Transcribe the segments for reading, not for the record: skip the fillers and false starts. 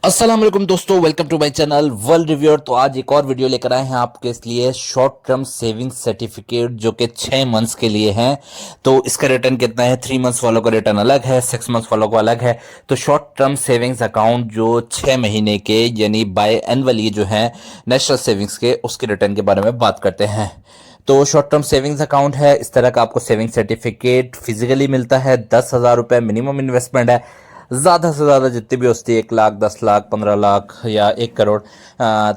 अस्सलाम वालेकुम दोस्तों, welcome to my channel world reviewer. तो आज एक और वीडियो लेकर आए हैं आपके लिए शॉर्ट टर्म सेविंग सर्टिफिकेट जो कि 6 मंथ्स के लिए हैं। तो इसका रिटर्न कितना है? 3 मंथ्स वालों का रिटर्न अलग है, 6 मंथ्स वालों का अलग है। तो शॉर्ट टर्म सेविंग्स अकाउंट जो 6 महीने के यानी बाय एनुअली जो है नेशनल सेविंग्स के, उसके रिटर्न के बारे में बात करते हैं। तो शॉर्ट टर्म सेविंग्स अकाउंट है, इस तरह का आपको सेविंग सर्टिफिकेट फिजिकली मिलता है। 10,000 रुपये मिनिमम इन्वेस्टमेंट है, ज़्यादा से ज़्यादा जितनी भी होती है 1 लाख, 10 लाख, 15 लाख या 1 करोड़।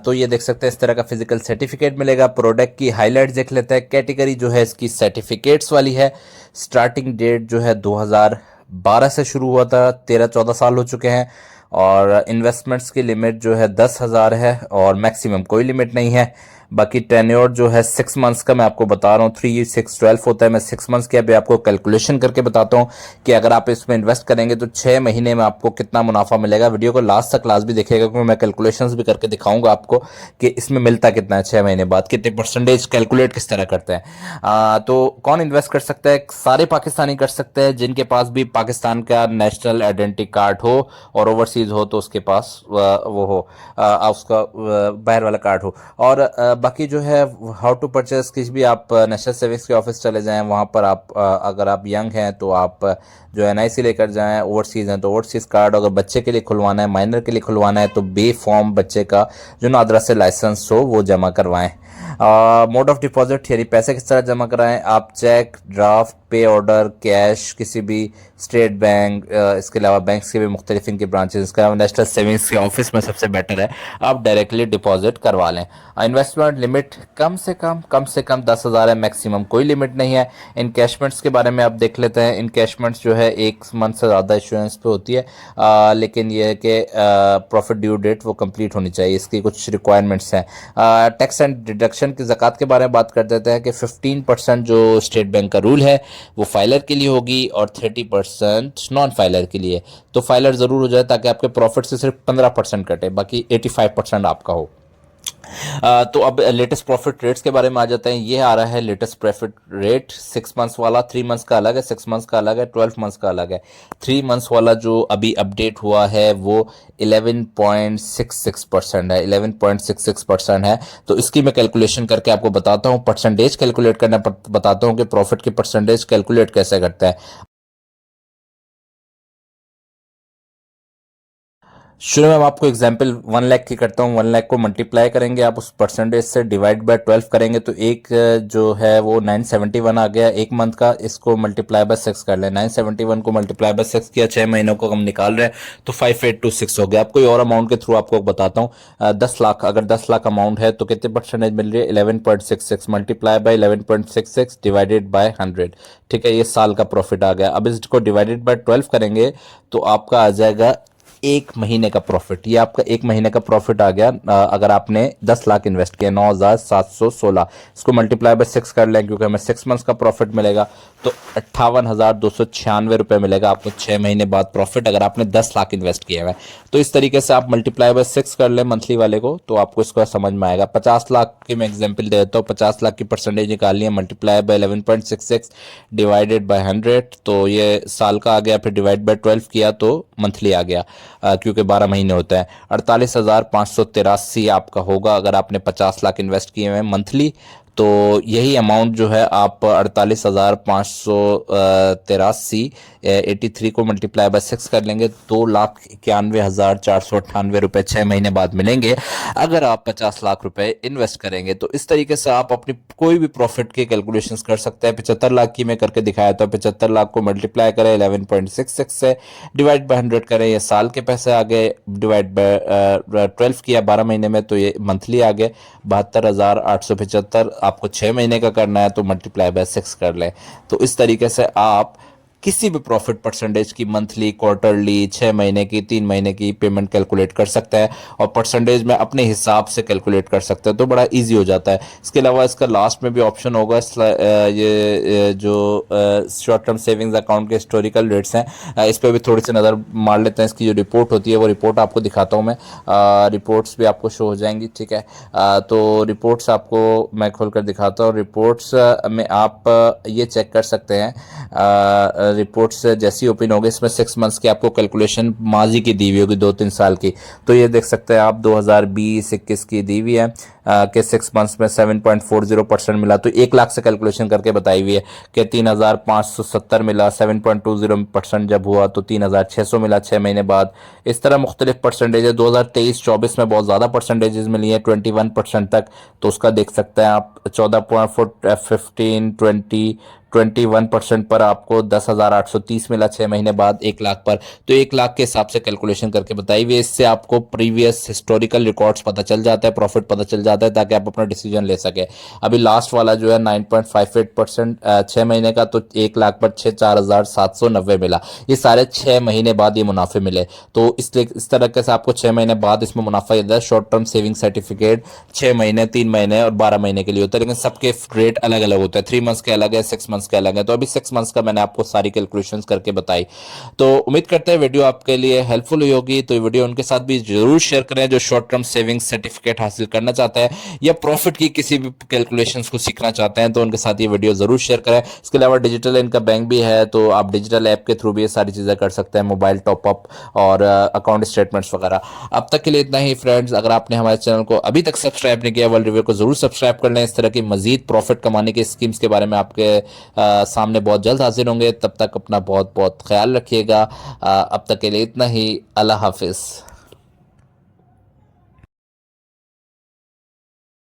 तो ये देख सकते हैं, इस तरह का फिजिकल सर्टिफिकेट मिलेगा। प्रोडक्ट की हाईलाइट देख लेते हैं। कैटेगरी जो है इसकी सर्टिफिकेट्स वाली है। स्टार्टिंग डेट जो है 2012 से शुरू हुआ था, 13-14 साल हो चुके हैं। और इन्वेस्टमेंट्स की लिमिट जो है 10,000 है और मैक्सिमम कोई लिमिट नहीं है। बाकी टेन्योर जो है 6 मंथ्स का मैं आपको बता रहा हूँ। 3, 6, 12 होता है। मैं 6 मंथ्स की अभी आपको कैलकुलेशन करके बताता हूँ कि अगर आप इसमें इन्वेस्ट करेंगे तो 6 महीने में आपको कितना मुनाफा मिलेगा। वीडियो को लास्ट तक क्लास भी देखिएगा क्योंकि मैं कैलकुलेशंस भी करके दिखाऊंगा आपको कि इसमें मिलता कितना है 6 महीने बाद, कितने परसेंटेज कैलकुलेट किस तरह करते हैं। तो कौन इन्वेस्ट कर सकता है? सारे पाकिस्तानी कर सकते हैं जिनके पास भी पाकिस्तान का नेशनल आइडेंटिटी कार्ड हो और ओवरसीज हो तो उसके पास वो हो, उसका बाहर वाला कार्ड हो। और बाकी जो है हाउ टू परचेस, किसी भी आप नेशनल सेविंग्स के ऑफिस चले जाएं, वहाँ पर आप अगर आप यंग हैं तो आप जो NIC लेकर जाएं, ओवरसीज़ हैं तो ओवरसीज़ कार्ड। अगर बच्चे के लिए खुलवाना है, माइनर के लिए खुलवाना है तो बे फॉर्म बच्चे का जो नादरा से लाइसेंस हो वो जमा करवाएं। मोड ऑफ डिपॉजिट, यानी पैसे किस तरह जमा कराएं आप? चेक, ड्राफ्ट, पे ऑर्डर, कैश, किसी भी स्टेट बैंक, इसके अलावा बैंक्स के भी मुख्तलिफ इनके ब्रांचेस, इसके अलावा नेशनल सेविंग्स के ऑफिस में सबसे बेटर है आप डायरेक्टली डिपॉजिट करवा लें। इन्वेस्टमेंट लिमिट कम से कम 10,000 है, मैक्सिमम कोई लिमिट नहीं है। इनकैशमेंट्स के बारे में आप देख लेते हैं। इनकैशमेंट्स जो है 1 मंथ से ज़्यादा इशुएंस पे होती है, लेकिन यह है कि प्रॉफिट ड्यू डेट वो कंप्लीट होनी चाहिए, इसकी कुछ रिक्वायरमेंट्स हैं। टैक्स एंड डिडक्शन की ज़कात के बारे में बात कर देते हैं कि 15% जो स्टेट बैंक का रूल है वो फाइलर के लिए होगी और 30% नॉन फाइलर के लिए। तो फाइलर ज़रूर हो जाए ताकि आपके प्रॉफिट से सिर्फ 15% कटे, बाकी 85% आपका हो। तो अब लेटेस्ट प्रॉफिट रेट्स के बारे में आ जाते हैं। ये आ रहा है लेटेस्ट प्रॉफिट रेट 6 मंथ्स वाला। 3 मंथ्स का अलग है, 6 मंथ्स का अलग है, 12 मंथ्स का अलग है। 3 मंथ्स वाला जो अभी अपडेट हुआ है वो 11.66% है, 11.66% है। तो इसकी मैं कैलकुलेशन करके आपको बताता हूँ, परसेंटेज कैलकुलेट करना बताता हूँ कि प्रॉफिट की परसेंटेज कैलकुलेट कैसे करता है। शुरू में मैं आपको एग्जांपल 1 लाख की करता हूँ। 1 लाख को मल्टीप्लाई करेंगे आप उस परसेंटेज से, डिवाइड बाय 12 करेंगे तो एक जो है वो 971 आ गया 1 मंथ का। इसको मल्टीप्लाई बाय 6 कर लें। 971 को मल्टीप्लाई बाय 6 किया, 6 महीनों को हम निकाल रहे हैं तो 5826 हो गया। आपको कोई और अमाउंट के थ्रू आपको बताता हूँ। 10 लाख, अगर 10 लाख अमाउंट है तो कितने परसेंटेज मिल रही है? 11.66 मल्टीप्लाई बाय 11.66 डिवाइडेड बाय 100। ठीक है, ये साल का प्रॉफिट आ गया। अब इसको डिवाइडेड बाय 12 करेंगे तो आपका आ जाएगा 1 महीने का प्रॉफिट। ये आपका 1 महीने का प्रॉफिट आ गया। अगर आपने 10 लाख इन्वेस्ट किया, 9,716, इसको मल्टीप्लाई बाय 6 कर लें क्योंकि हमें 6 मंथ्स का प्रॉफिट मिलेगा तो 58,296 रुपये मिलेगा आपको 6 महीने बाद प्रॉफिट, अगर आपने 10 लाख इन्वेस्ट किया हुआ है। तो इस तरीके से आप मल्टीप्लाई बाय 6 कर लें मंथली वाले को तो आपको इसका समझ में आएगा। 50 लाख की मैं एग्जाम्पल दे देता हूँ। 50 लाख की परसेंटेज निकालनी है, मल्टीप्लाई बाय 11.66 डिवाइडेड बाय 100, तो ये साल का आ गया। फिर डिवाइड बाय 12 किया तो मंथली आ गया, क्योंकि 12 महीने होता है। 48,583 आपका होगा अगर आपने 50 लाख इन्वेस्ट किए हैं मंथली। तो यही अमाउंट जो है आप 48,583 83 को मल्टीप्लाई बाय 6 कर लेंगे, 2,91,498 रुपये 6 महीने बाद मिलेंगे अगर आप 50 लाख रुपए इन्वेस्ट करेंगे। तो इस तरीके से आप अपनी कोई भी प्रॉफिट की कैलकुलेशंस कर सकते हैं। 75 लाख की मैं करके दिखाया था। 75 लाख को मल्टीप्लाई करें 11.66 से, डिवाइड बाय 100 करें, ये साल के पैसे आ गए। डिवाइड बाय 12 किया 12 महीने में तो ये मंथली आ गए 72,875। आपको 6 महीने का करना है तो मल्टीप्लाई बाय 6 कर लें। तो इस तरीके से आप किसी भी प्रॉफिट परसेंटेज की मंथली, क्वार्टरली, 6 महीने की, 3 महीने की पेमेंट कैलकुलेट कर सकता है और परसेंटेज में अपने हिसाब से कैलकुलेट कर सकते हैं, तो बड़ा इजी हो जाता है। इसके अलावा इसका लास्ट में भी ऑप्शन होगा, ये जो शॉर्ट टर्म सेविंग्स अकाउंट के हिस्टोरिकल रेट्स हैं, इस पर भी थोड़ी सी नज़र मार लेते हैं। इसकी जो रिपोर्ट होती है वो रिपोर्ट आपको दिखाता हूँ मैं। रिपोर्ट्स भी आपको शो हो जाएंगी, ठीक है। तो रिपोर्ट्स आपको मैं खोल कर दिखाता हूँ। रिपोर्ट्स में आप ये चेक कर सकते हैं रिपोर्ट्स जैसी ओपन होगी इसमें 6 मंथ्स की आपको कैलकुलेशन माजी की दी हुई होगी 2-3 साल की। तो ये देख सकते हैं आप 2020-21 की दी हुई है कि 6 मंथ्स में 7.40% मिला। तो 1 लाख से कैलकुलेशन करके बताई हुई है कि 3,570 मिला। 7.20% जब हुआ तो 3,600 मिला 6 महीने बाद। इस तरह मुख्तलिफ परसेंटेज है। 2023-24 में बहुत ज़्यादा परसेंटेजेस मिली है 21% तक। तो उसका देख सकते हैं आप 14.15 21% पर आपको 10,830 मिला 6 महीने बाद 1 लाख पर। तो 1 लाख के हिसाब से कैलकुलेशन करके बताई हुई है। इससे आपको प्रीवियस हिस्टोरिकल रिकॉर्ड्स पता चल जाता है, प्रॉफिट पता चल जाता है, ताकि आप अपना डिसीजन ले सके। अभी लास्ट वाला जो है 9.58% 6 महीने का, तो 1 लाख पर 4,790 मिला। ये सारे 6 महीने बाद ये मुनाफे मिले। तो इसलिए इस तरीके से आपको 6 महीने बाद इसमें मुनाफा होता है। शॉर्ट टर्म सेविंग सर्टिफिकेट 6 महीने, 3 महीने और 12 महीने के लिए होता है, लेकिन सबके रेट अलग अलग होते हैं। 3 मंथ्स के अलग है, 6 मंथ्स के अलग है। तो अभी 6 मंथ्स का मैंने आपको सारी कैलकुलेशंस करके बताई। तो उम्मीद करते हैं वीडियो आपके लिए हेल्पफुल हुई होगी। तो ये वीडियो उनके साथ भी जरूर शेयर करें जो शॉर्ट टर्म सेविंग सर्टिफिकेट हासिल करना चाहते हैं या प्रॉफिट की किसी भी कैलकुलेशंस को सीखना चाहते हैं, तो उनके साथ ये वीडियो जरूर शेयर करें। इसके अलावा डिजिटल इनका बैंक भी है, तो आप डिजिटल ऐप के थ्रू भी ये सारी चीज़ें कर सकते हैं, मोबाइल टॉपअप और अकाउंट स्टेटमेंट्स वगैरह। अब तक के लिए इतना ही फ्रेंड्स। अगर आपने हमारे चैनल को अभी तक सब्सक्राइब नहीं किया, वर्ल्ड रिव्यू को जरूर सब्सक्राइब कर लें। इस तरह की मजीद प्रॉफिट कमाने की स्कीम्स के बारे में आपके सामने बहुत जल्द हाजिर होंगे। तब तक अपना बहुत बहुत ख्याल रखिएगा। अब तक के लिए इतना ही। अल्लाह हाफिज़।